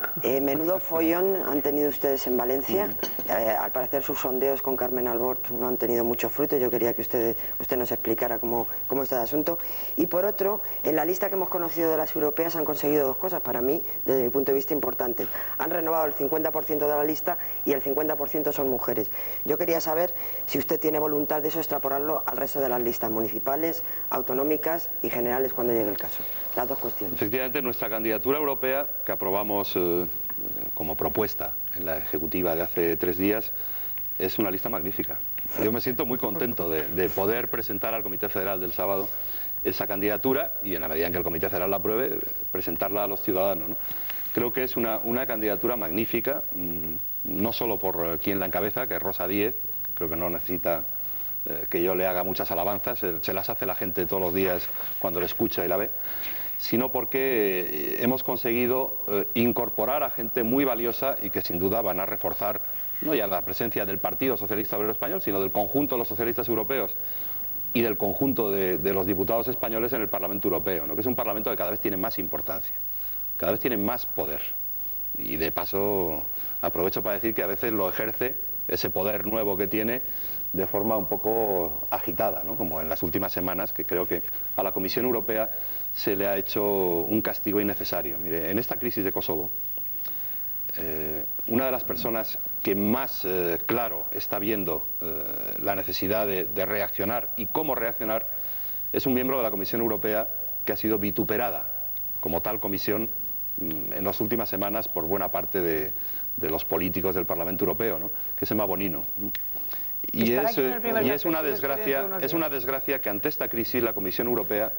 menudo follón han tenido ustedes en Valencia. Al parecer sus sondeos con Carmen Albort no han tenido mucho fruto. Yo quería que usted nos explicara cómo está el asunto. Y por otro, en la lista que hemos conocido de las europeas han conseguido dos cosas, para mí, desde mi punto de vista, importantes. Han renovado el 50% de la lista y el 50% son mujeres. Yo quería saber si usted tiene voluntad de eso, extrapolarlo al resto de las listas municipales, autonómicas y generales cuando llegue el caso. Las dos cuestiones. Efectivamente, nuestra candidatura europea, que aprobamos como propuesta en la ejecutiva de hace 3 días, es una lista magnífica. Yo me siento muy contento de poder presentar al Comité Federal del sábado esa candidatura y, en la medida en que el Comité Federal la apruebe, presentarla a los ciudadanos, ¿no? Creo que es una candidatura magnífica, no solo por quien la encabeza, que es Rosa Díez. Creo que no necesita que yo le haga muchas alabanzas, se las hace la gente todos los días cuando la escucha y la ve, sino porque hemos conseguido incorporar a gente muy valiosa y que sin duda van a reforzar no ya la presencia del Partido Socialista Obrero Español, sino del conjunto de los socialistas europeos y del conjunto de los diputados españoles en el Parlamento Europeo, ¿no? Que es un Parlamento que cada vez tiene más importancia, cada vez tiene más poder. Y de paso aprovecho para decir que a veces lo ejerce, ese poder nuevo que tiene, de forma un poco agitada, ¿no? Como en las últimas semanas, que creo que a la Comisión Europea se le ha hecho un castigo innecesario. Mire, en esta crisis de Kosovo, una de las personas que más claro está viendo la necesidad de reaccionar y cómo reaccionar es un miembro de la Comisión Europea que ha sido vituperada como tal comisión en las últimas semanas por buena parte de los políticos del Parlamento Europeo, ¿no? Que es Emma Bonino, ¿no? Y es una desgracia que ante esta crisis la Comisión Europea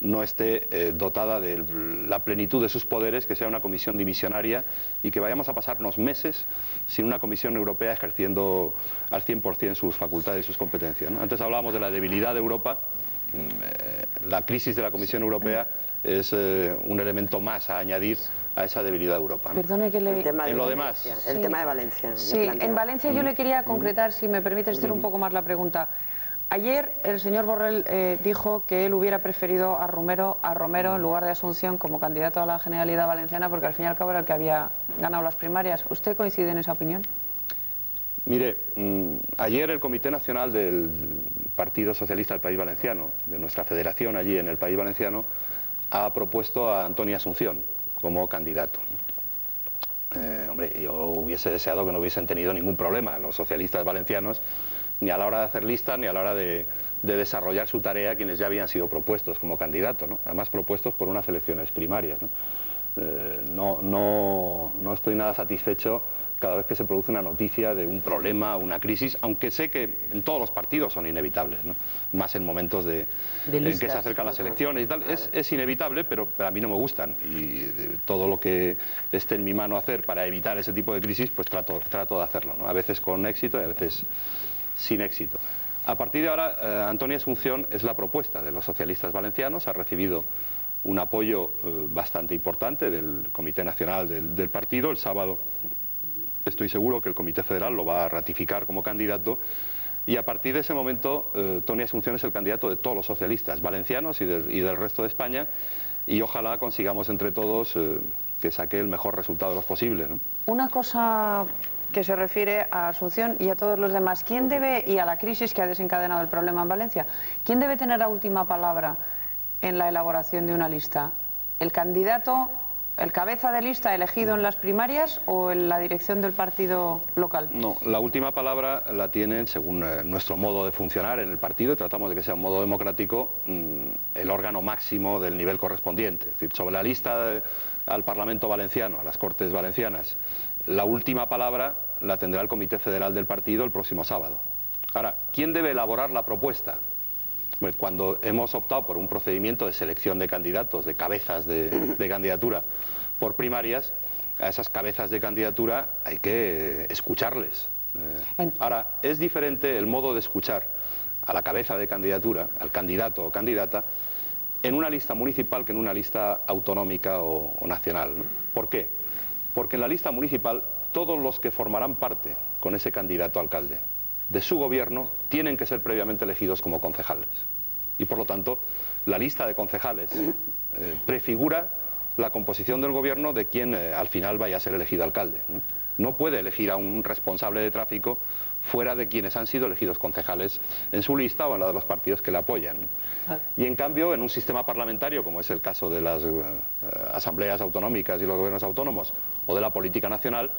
no esté dotada de la plenitud de sus poderes, que sea una comisión divisionaria y que vayamos a pasarnos meses sin una Comisión Europea ejerciendo al 100% sus facultades y sus competencias, ¿no? Antes hablábamos de la debilidad de Europa. La crisis de la Comisión Europea es un elemento más a añadir a esa debilidad de Europa, ¿no? Perdone que le... El tema de En lo Valencia, demás. el tema de Valencia. Sí, en Valencia yo le quería concretar, si me permite hacer un poco más la pregunta. Ayer el señor Borrell dijo que él hubiera preferido a Romero en lugar de Asunción como candidato a la Generalidad Valenciana, porque al fin y al cabo era el que había ganado las primarias. ¿Usted coincide en esa opinión? Mire, ayer el Comité Nacional del Partido Socialista del País Valenciano, de nuestra federación allí en el País Valenciano, ha propuesto a Antonio Asunción como candidato. Hombre, yo hubiese deseado que no hubiesen tenido ningún problema los socialistas valencianos, ni a la hora de hacer lista, ni a la hora de desarrollar su tarea, quienes ya habían sido propuestos como candidato, ¿no? Además propuestos por unas elecciones primarias, ¿no? No estoy nada satisfecho cada vez que se produce una noticia de un problema, una crisis, aunque sé que en todos los partidos son inevitables, ¿no? Más en momentos en que se acercan las elecciones y tal. Es inevitable, pero a mí no me gustan. Y todo lo que esté en mi mano hacer para evitar ese tipo de crisis, pues trato de hacerlo, ¿no? A veces con éxito y a veces sin éxito. A partir de ahora, Antonio Asunción es la propuesta de los socialistas valencianos, ha recibido un apoyo bastante importante del Comité Nacional del partido. El sábado estoy seguro que el Comité Federal lo va a ratificar como candidato y a partir de ese momento Toni Asunción es el candidato de todos los socialistas valencianos y del resto de España, y ojalá consigamos entre todos que saque el mejor resultado de los posibles, ¿no? Una cosa que se refiere a Asunción y a todos los demás, ¿quién debe, y a la crisis que ha desencadenado el problema en Valencia, quién debe tener la última palabra en la elaboración de una lista? ¿El candidato, el cabeza de lista elegido en las primarias o en la dirección del partido local? No, la última palabra la tienen, según nuestro modo de funcionar en el partido, y tratamos de que sea un modo democrático, el órgano máximo del nivel correspondiente. Es decir, sobre la lista al Parlamento Valenciano, a las Cortes Valencianas, la última palabra la tendrá el Comité Federal del partido el próximo sábado. Ahora, ¿quién debe elaborar la propuesta? Bueno, cuando hemos optado por un procedimiento de selección de candidatos, de cabezas de candidatura por primarias, a esas cabezas de candidatura hay que escucharles. Ahora, es diferente el modo de escuchar a la cabeza de candidatura, al candidato o candidata, en una lista municipal que en una lista autonómica o nacional, ¿no? ¿Por qué? Porque en la lista municipal todos los que formarán parte con ese candidato alcalde de su gobierno tienen que ser previamente elegidos como concejales. Y por lo tanto, la lista de concejales prefigura la composición del gobierno de quien al final vaya a ser elegido alcalde, ¿no? No puede elegir a un responsable de tráfico fuera de quienes han sido elegidos concejales en su lista o en la de los partidos que le apoyan. Y en cambio, en un sistema parlamentario, como es el caso de las asambleas autonómicas y los gobiernos autónomos o de la política nacional,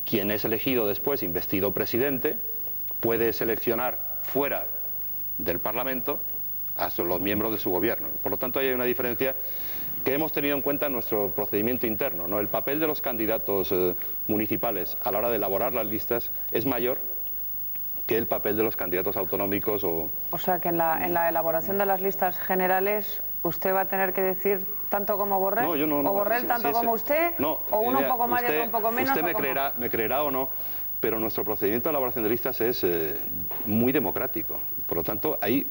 quien es elegido después, investido presidente, puede seleccionar fuera del Parlamento a los miembros de su gobierno. Por lo tanto, ahí hay una diferencia que hemos tenido en cuenta en nuestro procedimiento interno, ¿no? El papel de los candidatos municipales a la hora de elaborar las listas es mayor que el papel de los candidatos autonómicos o... O sea que en la elaboración de las listas generales usted va a tener que decir tanto como Borrell, no, yo no, o Borrell tanto como usted, no, o uno un poco más y otro un poco menos. Usted me creerá o no, pero nuestro procedimiento de elaboración de listas es muy democrático. Por lo tanto, ahí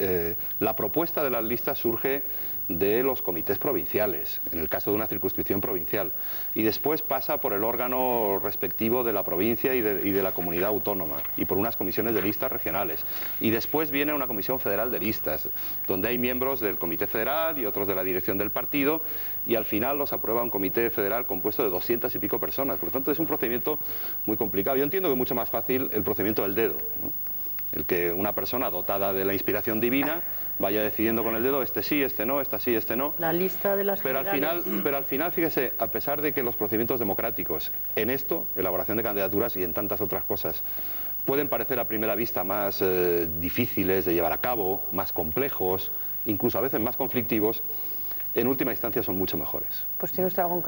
la propuesta de las listas surge de los comités provinciales, en el caso de una circunscripción provincial, y después pasa por el órgano respectivo de la provincia y de la comunidad autónoma, y por unas comisiones de listas regionales, y después viene una comisión federal de listas, donde hay miembros del comité federal y otros de la dirección del partido, y al final los aprueba un comité federal compuesto de 200 y pico personas. Por lo tanto, es un procedimiento muy complicado. Yo entiendo que es mucho más fácil el procedimiento del dedo, ¿no? El que una persona dotada de la inspiración divina vaya decidiendo con el dedo, este sí, este no, esta sí, este no. La lista de las pero al final, fíjese, a pesar de que los procedimientos democráticos en esto, elaboración de candidaturas y en tantas otras cosas, pueden parecer a primera vista más difíciles de llevar a cabo, más complejos, incluso a veces más conflictivos, en última instancia son mucho mejores. Pues tiene usted algún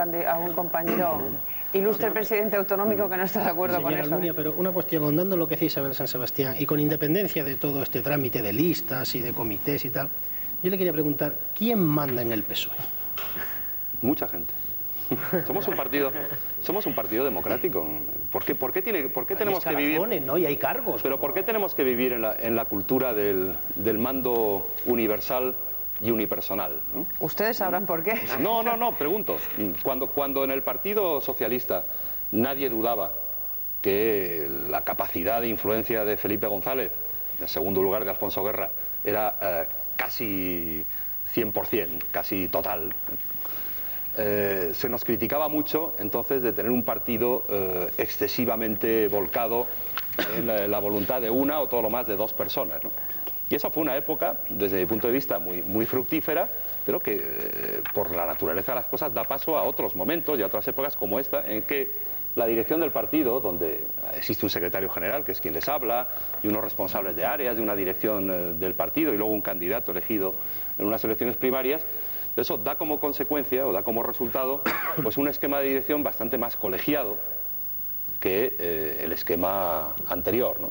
compañero ilustre presidente autonómico que no está de acuerdo con eso. Almunia, pero una cuestión, ahondando en lo que dice Isabel San Sebastián, y con independencia de todo este trámite de listas y de comités y tal, yo le quería preguntar, ¿quién manda en el PSOE? Mucha gente. Somos un partido democrático. ¿Por qué tenemos que vivir? ¿No? Y hay cargos. Pero ¿por qué tenemos que vivir en la cultura del mando universal y unipersonal, ¿no? Ustedes sabrán por qué. No, pregunto. Cuando en el Partido Socialista nadie dudaba que la capacidad de influencia de Felipe González, en segundo lugar de Alfonso Guerra, era casi 100%, casi total, se nos criticaba mucho entonces de tener un partido excesivamente volcado en la voluntad de una o todo lo más de dos personas, ¿no? Y esa fue una época, desde mi punto de vista, muy fructífera, pero que por la naturaleza de las cosas da paso a otros momentos y a otras épocas como esta, en que la dirección del partido, donde existe un secretario general, que es quien les habla, y unos responsables de áreas, de una dirección del partido, y luego un candidato elegido en unas elecciones primarias, eso da como consecuencia, o da como resultado, pues un esquema de dirección bastante más colegiado que el esquema anterior, ¿no?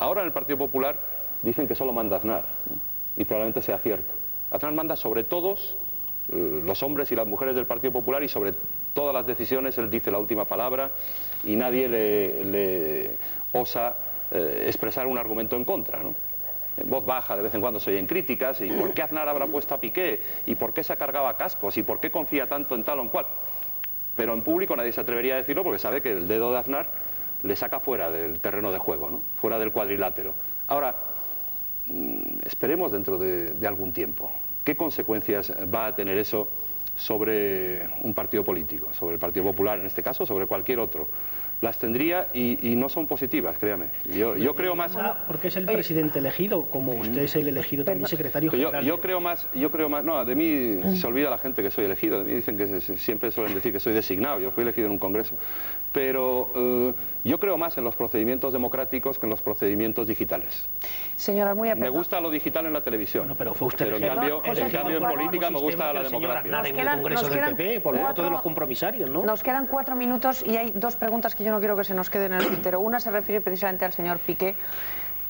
Ahora en el Partido Popular dicen que solo manda Aznar, ¿no? Y probablemente sea cierto. Aznar manda sobre todos los hombres y las mujeres del Partido Popular, y sobre todas las decisiones él dice la última palabra y nadie le osa expresar un argumento en contra, ¿no? En voz baja de vez en cuando se oyen críticas, y ¿por qué Aznar habrá puesto a Piqué? ¿Y por qué se ha cargado a Cascos? ¿Y por qué confía tanto en tal o en cual? Pero en público nadie se atrevería a decirlo, porque sabe que el dedo de Aznar le saca fuera del terreno de juego, ¿no? Fuera del cuadrilátero. Ahora, esperemos dentro de algún tiempo. ¿Qué consecuencias va a tener eso sobre un partido político, sobre el Partido Popular en este caso, sobre cualquier otro. Las tendría y no son positivas, créame. Yo creo más... Porque es el presidente elegido, como usted es el elegido también secretario general. Yo creo más... No, de mí se olvida la gente que soy elegido. De mí dicen que siempre suelen decir que soy designado. Yo fui elegido en un congreso. Pero yo creo más en los procedimientos democráticos que en los procedimientos digitales. Señora Almunia, me gusta lo digital en la televisión. Bueno, pero fue usted en cambio en política me gusta la democracia. En el Congreso del PP, por el voto de los compromisarios, ¿no? Nos quedan 4 minutos y hay 2 preguntas que yo no quiero que se nos queden en el tintero. Una se refiere precisamente al señor Piqué,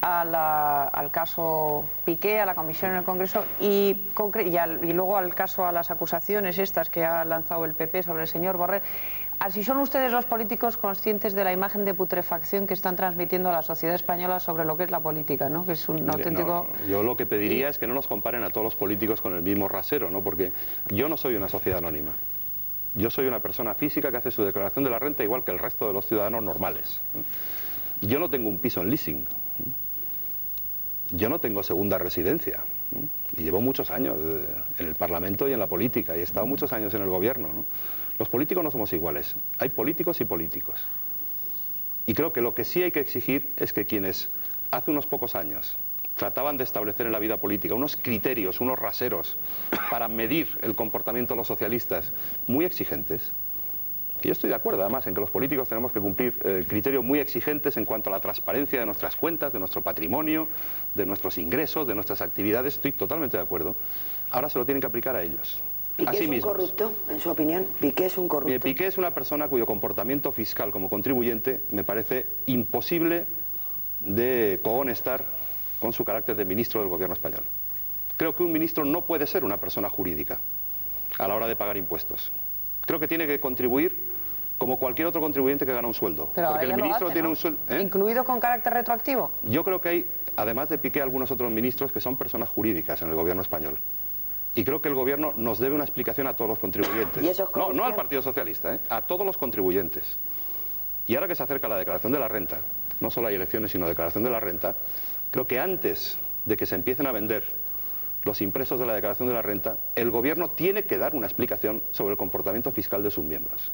al caso Piqué, a la comisión en el Congreso y luego al caso, a las acusaciones estas que ha lanzado el PP sobre el señor Borrell. ¿Así son ustedes los políticos conscientes de la imagen de putrefacción que están transmitiendo a la sociedad española sobre lo que es la política, ¿no? Que es un auténtico... No, yo lo que pediría es que no nos comparen a todos los políticos con el mismo rasero, ¿no? Porque yo no soy una sociedad anónima. Yo soy una persona física que hace su declaración de la renta igual que el resto de los ciudadanos normales. Yo no tengo un piso en leasing. Yo no tengo segunda residencia. Y llevo muchos años en el Parlamento y en la política. Y he estado muchos años en el gobierno, ¿no? Los políticos no somos iguales. Hay políticos y políticos. Y creo que lo que sí hay que exigir es que quienes hace unos pocos años trataban de establecer en la vida política unos criterios, unos raseros para medir el comportamiento de los socialistas muy exigentes, que yo estoy de acuerdo además en que los políticos tenemos que cumplir criterios muy exigentes en cuanto a la transparencia de nuestras cuentas, de nuestro patrimonio, de nuestros ingresos, de nuestras actividades, estoy totalmente de acuerdo. Ahora se lo tienen que aplicar a ellos. ¿Piqué es un corrupto, en su opinión? ¿Piqué es un corrupto? Piqué es una persona cuyo comportamiento fiscal como contribuyente me parece imposible de cohonestar con su carácter de ministro del gobierno español. Creo que un ministro no puede ser una persona jurídica a la hora de pagar impuestos. Creo que tiene que contribuir como cualquier otro contribuyente que gana un sueldo. Pero porque el ministro tiene un sueldo... ¿Incluido con carácter retroactivo? Yo creo que hay, además de Piqué, algunos otros ministros que son personas jurídicas en el gobierno español. Y creo que el gobierno nos debe una explicación a todos los contribuyentes. ¿Y eso es corrupción? No al Partido Socialista, a todos los contribuyentes. Y ahora que se acerca la declaración de la renta, no solo hay elecciones sino declaración de la renta, creo que antes de que se empiecen a vender los impresos de la declaración de la renta, el gobierno tiene que dar una explicación sobre el comportamiento fiscal de sus miembros.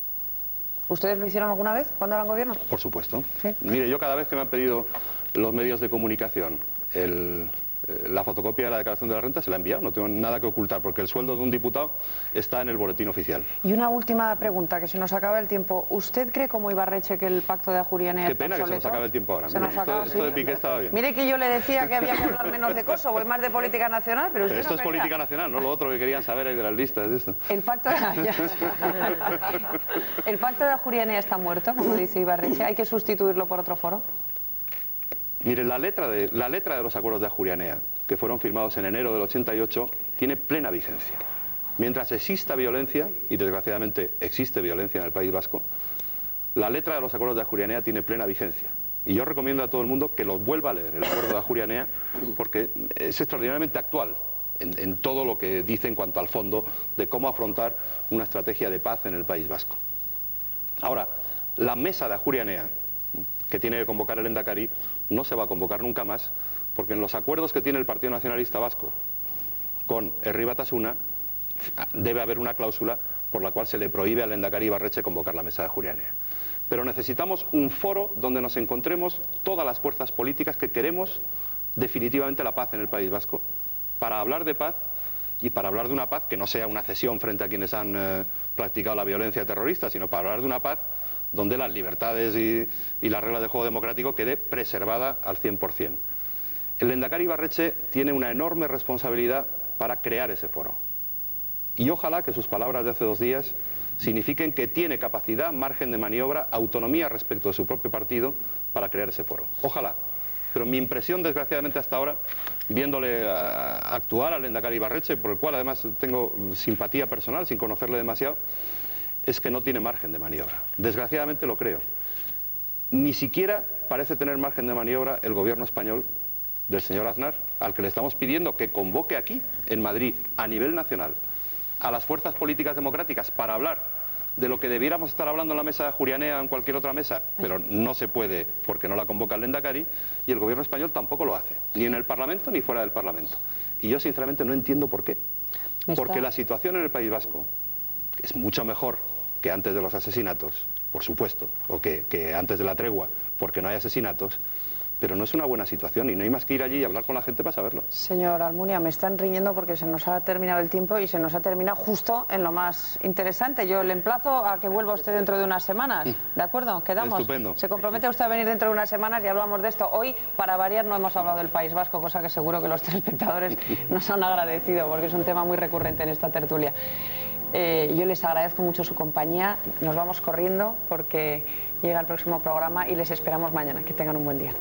¿Ustedes lo hicieron alguna vez cuando eran gobierno? Por supuesto. ¿Sí? Mire, yo cada vez que me han pedido los medios de comunicación la fotocopia de la declaración de la renta se la he enviado, no tengo nada que ocultar porque el sueldo de un diputado está en el boletín oficial. Y una última pregunta, que se nos acaba el tiempo. ¿Usted cree como Ibarretxe que el pacto de Ajuria Enea Qué está pena obsoleto? que se nos acabe el tiempo ahora. Mira, esto de Piqué estaba bien. Mire que yo le decía que había que hablar menos de Kosovo y más de política nacional, pero usted esto no es política nacional, no lo otro que querían saber ahí de las listas. Esto. El pacto ¿El pacto de Ajuria Enea está muerto, como dice Ibarretxe? ¿Hay que sustituirlo por otro foro? Mire, la letra de los acuerdos de Ajuria Enea, que fueron firmados en enero del 88, tiene plena vigencia. Mientras exista violencia, y desgraciadamente existe violencia en el País Vasco, la letra de los acuerdos de Ajuria Enea tiene plena vigencia. Y yo recomiendo a todo el mundo que los vuelva a leer, el acuerdo de Ajuria Enea, porque es extraordinariamente actual en todo lo que dice en cuanto al fondo de cómo afrontar una estrategia de paz en el País Vasco. Ahora, la mesa de Ajuria Enea, que tiene que convocar el Lehendakari, no se va a convocar nunca más, porque en los acuerdos que tiene el Partido Nacionalista Vasco con Herri Batasuna debe haber una cláusula por la cual se le prohíbe al Lehendakari Ibarretxe convocar la mesa de Ajuria Enea. Pero necesitamos un foro donde nos encontremos todas las fuerzas políticas que queremos definitivamente la paz en el País Vasco, para hablar de paz y para hablar de una paz que no sea una cesión frente a quienes han practicado la violencia terrorista, sino para hablar de una paz donde las libertades y las reglas del juego democrático quede preservada al 100%. El Lehendakari Ibarretxe tiene una enorme responsabilidad para crear ese foro. Y ojalá que sus palabras de hace 2 días signifiquen que tiene capacidad, margen de maniobra, autonomía respecto de su propio partido para crear ese foro. Ojalá. Pero mi impresión, desgraciadamente hasta ahora, viéndole actuar al Lehendakari Ibarretxe, por el cual además tengo simpatía personal, sin conocerle demasiado, es que no tiene margen de maniobra. Desgraciadamente lo creo. Ni siquiera parece tener margen de maniobra el gobierno español del señor Aznar, al que le estamos pidiendo que convoque aquí, en Madrid, a nivel nacional, a las fuerzas políticas democráticas para hablar de lo que debiéramos estar hablando en la mesa de Ajuria Enea o en cualquier otra mesa, pero no se puede porque no la convoca el Lehendakari, y el gobierno español tampoco lo hace, ni en el Parlamento ni fuera del Parlamento. Y yo sinceramente no entiendo por qué. Porque la situación en el País Vasco es mucho mejor que antes de los asesinatos, por supuesto, o que antes de la tregua, porque no hay asesinatos, pero no es una buena situación y no hay más que ir allí y hablar con la gente para saberlo. Señor Almunia, me están riñendo porque se nos ha terminado el tiempo y se nos ha terminado justo en lo más interesante. Yo le emplazo a que vuelva usted dentro de unas semanas, ¿de acuerdo? Quedamos. Estupendo. ¿Se compromete usted a venir dentro de unas semanas y hablamos de esto? Hoy, para variar, no hemos hablado del País Vasco, cosa que seguro que los telespectadores nos han agradecido porque es un tema muy recurrente en esta tertulia. Yo les agradezco mucho su compañía, nos vamos corriendo porque llega el próximo programa y les esperamos mañana. Que tengan un buen día.